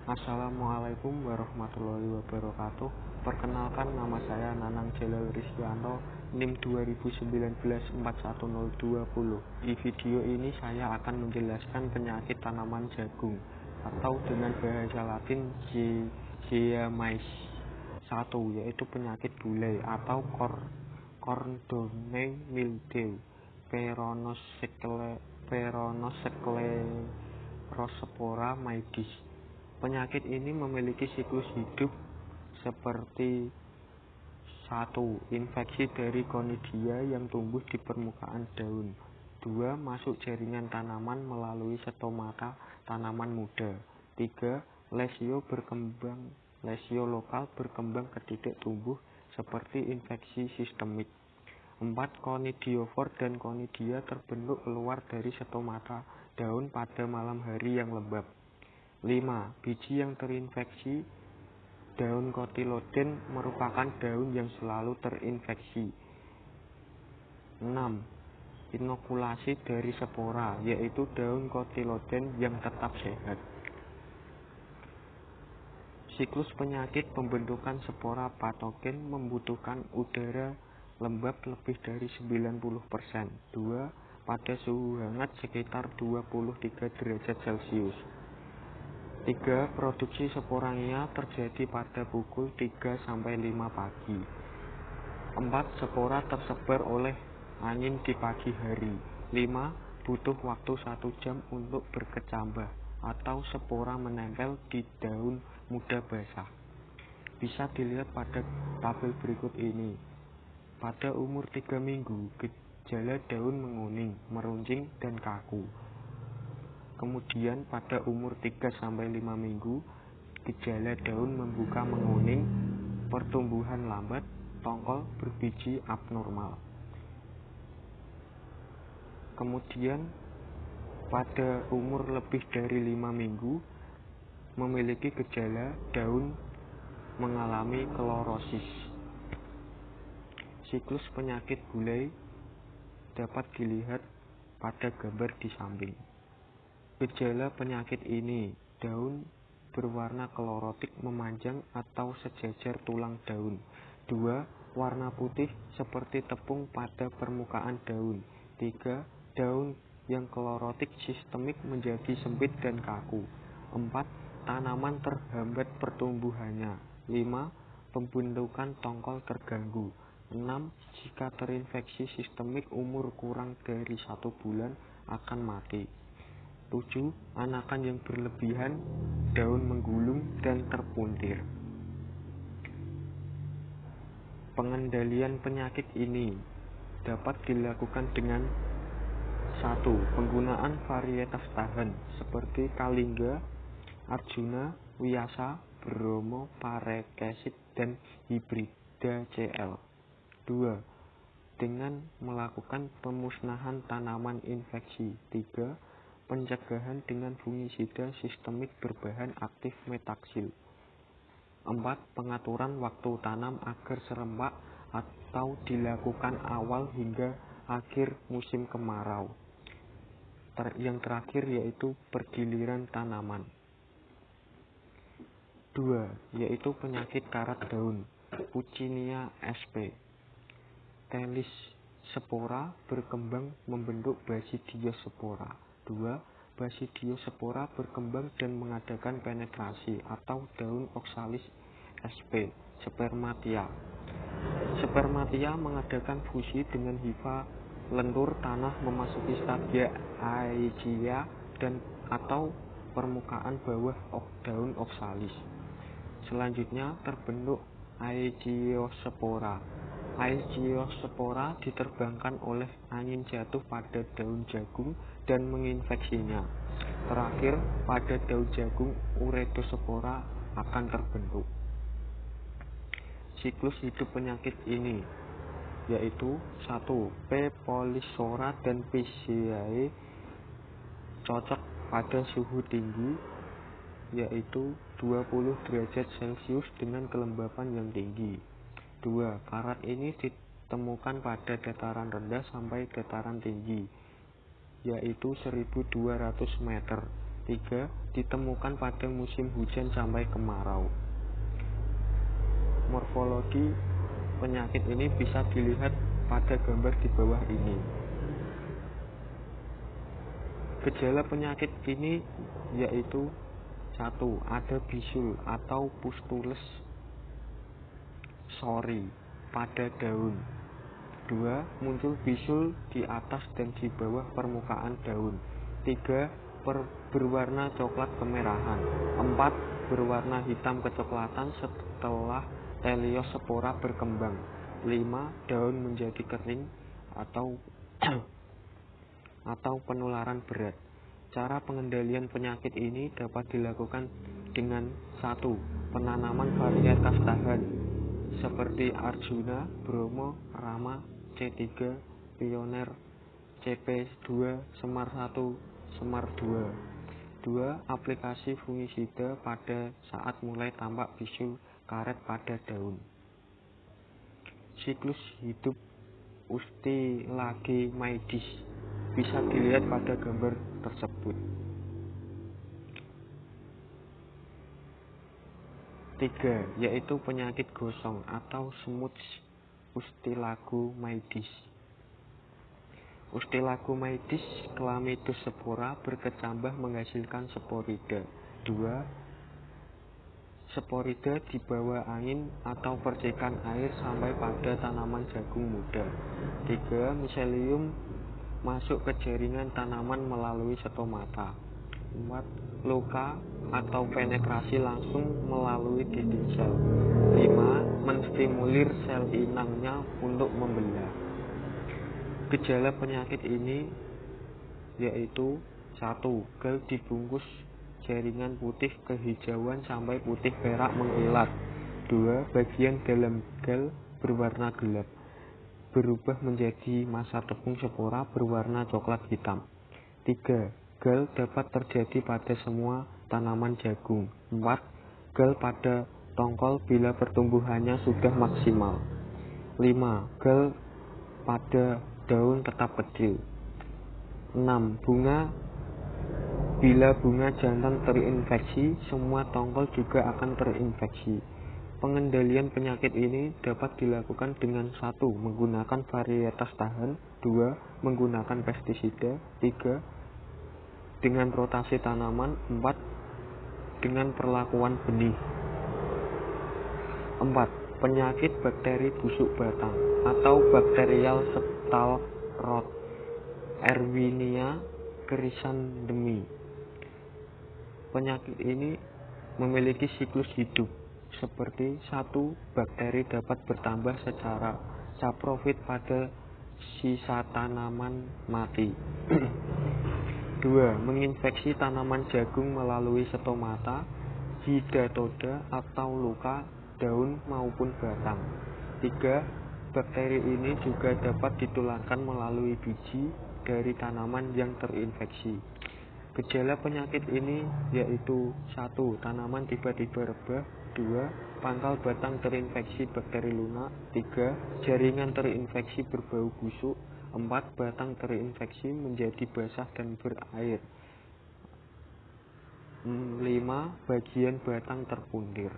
Assalamualaikum warahmatullahi wabarakatuh. Perkenalkan, nama saya Nanang Jalal Rizkyanto, NIM 2019-41020. Di video ini saya akan menjelaskan penyakit tanaman jagung atau dengan bahasa Latin Zea mays 1, yaitu penyakit gulai atau Cordone mildew Peronospora maydis. Penyakit ini memiliki siklus hidup seperti 1. Infeksi dari Conidia yang tumbuh di permukaan daun. 2. Masuk jaringan tanaman melalui stomata tanaman muda. 3. Lesio lokal berkembang ke titik tumbuh seperti infeksi sistemik. 4. Conidiofor dan Conidia terbentuk keluar dari stomata daun pada malam hari yang lembab. 5. Biji yang terinfeksi. Daun kotiloden merupakan daun yang selalu terinfeksi. 6. Inokulasi dari spora, yaitu daun kotiloden yang tetap sehat. Siklus penyakit pembentukan spora patogen membutuhkan udara lembab lebih dari 90%. 2. Pada suhu hangat sekitar 23 derajat Celcius. 3. Produksi sporangia terjadi pada pukul 3-5 pagi. 4. Spora tersebar oleh angin di pagi hari. 5. Butuh waktu 1 jam untuk berkecambah atau spora menempel di daun muda basah. Bisa dilihat pada tabel berikut ini. Pada umur 3 minggu, gejala daun menguning, meruncing, dan kaku. Kemudian pada umur 3-5 minggu, gejala daun membuka menguning, pertumbuhan lambat, tongkol berbiji abnormal. Kemudian pada umur lebih dari 5 minggu, memiliki gejala daun mengalami klorosis. Siklus penyakit gulai dapat dilihat pada gambar di samping. Gejala penyakit ini, daun berwarna klorotik memanjang atau sejajar tulang daun. 2. Warna putih seperti tepung pada permukaan daun. 3. Daun yang klorotik sistemik menjadi sempit dan kaku. 4. Tanaman terhambat pertumbuhannya. 5. Pembentukan tongkol terganggu. 6. Jika terinfeksi sistemik umur kurang dari 1 bulan akan mati. 7. Anakan yang berlebihan, daun menggulung dan terpuntir. Pengendalian penyakit ini dapat dilakukan dengan 1. Penggunaan varietas tahan seperti Kalingga, Arjuna, Wiyasa, Bromo, Parekesit, dan Hibrida CL. 2. Dengan melakukan pemusnahan tanaman infeksi. 3. Pencegahan dengan fungisida sistemik berbahan aktif metaksil. 4. Pengaturan waktu tanam agar serempak atau dilakukan awal hingga akhir musim kemarau. Yang terakhir yaitu pergiliran tanaman. 2. Yaitu penyakit karat daun, Puccinia sp. Telis spora berkembang membentuk basidiospora. 2. Basidiospora berkembang dan mengadakan penetrasi atau daun oksalis sp. Spermatia. Spermatia mengadakan fusi dengan hifa lentur tanah memasuki stadia aegyia dan atau permukaan bawah daun oksalis. Selanjutnya terbentuk aegiospora. Aegiospora diterbangkan oleh angin jatuh pada daun jagung dan menginfeksinya. Terakhir, pada daun jagung uredospora akan terbentuk. Siklus hidup penyakit ini yaitu 1. P. polysora dan Pisceae cocok pada suhu tinggi yaitu 20 derajat Celcius dengan kelembapan yang tinggi. 2. Karat ini ditemukan pada dataran rendah sampai dataran tinggi, yaitu 1200 meter. 3. Ditemukan pada musim hujan sampai kemarau. Morfologi penyakit ini bisa dilihat pada gambar di bawah ini. Gejala penyakit ini yaitu 1. Ada bisul atau pustules sori pada daun. 2. Muncul bisul di atas dan di bawah permukaan daun. 3. Berwarna coklat kemerahan. 4. Berwarna hitam kecoklatan setelah teliospora berkembang. 5. Daun menjadi kering atau penularan berat. Cara pengendalian penyakit ini dapat dilakukan dengan 1. Penanaman varietas tahan seperti Arjuna, Bromo, Rama, C3, Pioner, CP2, Semar 1, Semar 2. 2. Aplikasi fungisida pada saat mulai tampak bisul karet pada daun. Siklus hidup Ustilagemmaidis bisa dilihat pada gambar tersebut. 3. Yaitu penyakit gosong atau semut Ustilagemmaidis. Ustilagemmaidis chlamydospora berkecambah menghasilkan sporida. 2. Sporida dibawa angin atau percikan air sampai pada tanaman jagung muda. 3. Miselium masuk ke jaringan tanaman melalui stomata. 4. Luka atau penetrasi langsung melalui dinding sel. 5. Menstimulir sel inangnya untuk membelah. Gejala penyakit ini yaitu 1. Gel dibungkus jaringan putih kehijauan sampai putih perak mengilat. 2. Bagian dalam gel berwarna gelap, berubah menjadi massa tepung spora berwarna coklat hitam. 3. Gel dapat terjadi pada semua tanaman jagung. 4. Gel pada tongkol bila pertumbuhannya sudah maksimal. 5. Gel pada daun tetap kecil. 6. Bila bunga jantan terinfeksi, semua tongkol juga akan terinfeksi. Pengendalian penyakit ini dapat dilakukan dengan 1. Menggunakan varietas tahan. 2. Menggunakan pestisida. 3. Dengan rotasi tanaman. 4. Dengan perlakuan benih. 4. Penyakit bakteri busuk batang atau bakterial septal rot Erwinia chrysantemi. Penyakit ini memiliki siklus hidup seperti 1. Bakteri dapat bertambah secara saprofit pada sisa tanaman mati. 2. Menginfeksi tanaman jagung melalui stomata, hidatoda atau luka daun maupun batang. 3. Bakteri ini juga dapat ditularkan melalui biji dari tanaman yang terinfeksi. Gejala penyakit ini yaitu 1. Tanaman tiba-tiba rebah. 2. Pangkal batang terinfeksi bakteri lunak. 3. Jaringan terinfeksi berbau busuk. 4. Batang terinfeksi menjadi basah dan berair. 5. Bagian batang terpuntir.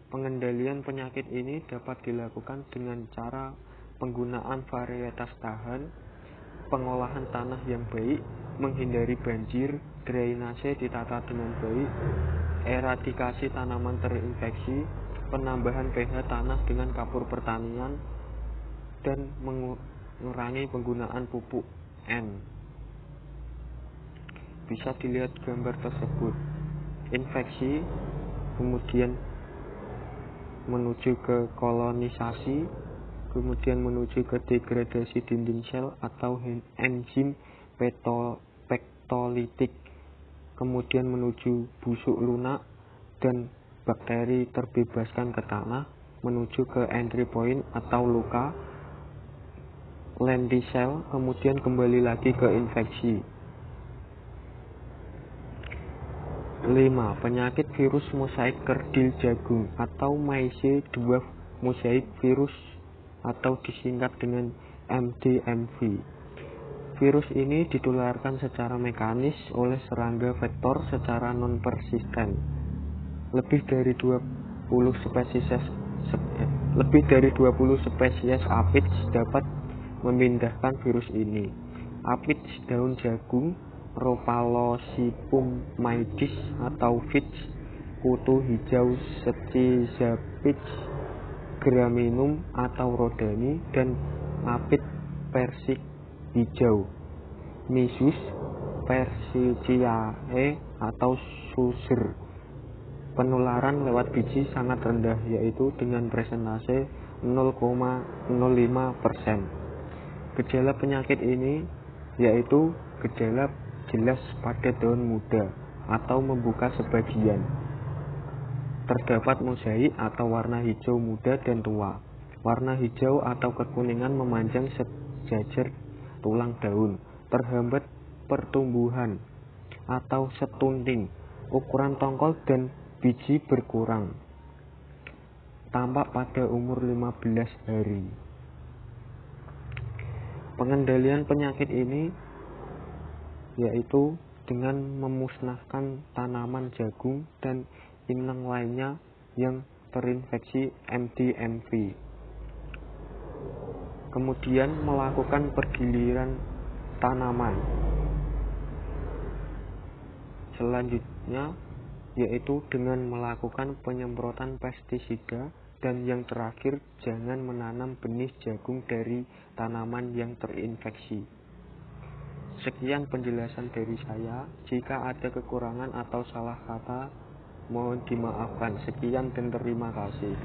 Pengendalian penyakit ini dapat dilakukan dengan cara penggunaan varietas tahan, pengolahan tanah yang baik, menghindari banjir, drainase ditata dengan baik, eradikasi tanaman terinfeksi, penambahan pH tanah dengan kapur pertanian, dan mengurangi penggunaan pupuk N. Bisa dilihat gambar tersebut. Infeksi, kemudian menuju ke kolonisasi, kemudian menuju ke degradasi dinding sel atau enzim pektolitik, kemudian menuju busuk lunak dan bakteri terbebaskan ke tanah, menuju ke entry point atau luka, lentisel, kemudian kembali lagi ke infeksi. 5. Penyakit virus mosaik kerdil jagung atau maize dwarf mosaic virus atau disingkat dengan MDMV. Virus ini ditularkan secara mekanis oleh serangga vektor secara non-persisten. Lebih dari 20 spesies aphids dapat memindahkan virus ini. Aphids daun jagung, Rhopalosipum maedis atau Phids, kutu hijau Scyzaphids graminum atau Rhodani, dan Aphid persik hijau, Myzus persicinae atau Suger. Penularan lewat biji sangat rendah, yaitu dengan presentase 0,05%. Gejala penyakit ini yaitu gejala jelas pada daun muda atau membuka sebagian. Terdapat mozaik atau warna hijau muda dan tua. Warna hijau atau kekuningan memanjang sejajar tulang daun. Terhambat pertumbuhan atau stunting. Ukuran tongkol dan biji berkurang. Tampak pada umur 15 hari. Pengendalian penyakit ini yaitu dengan memusnahkan tanaman jagung dan inang lainnya yang terinfeksi MDMV. Kemudian melakukan pergiliran tanaman. Selanjutnya yaitu dengan melakukan penyemprotan pestisida, dan yang terakhir jangan menanam benih jagung dari tanaman yang terinfeksi. Sekian penjelasan dari saya. Jika ada kekurangan atau salah kata, mohon dimaafkan. Sekian dan terima kasih.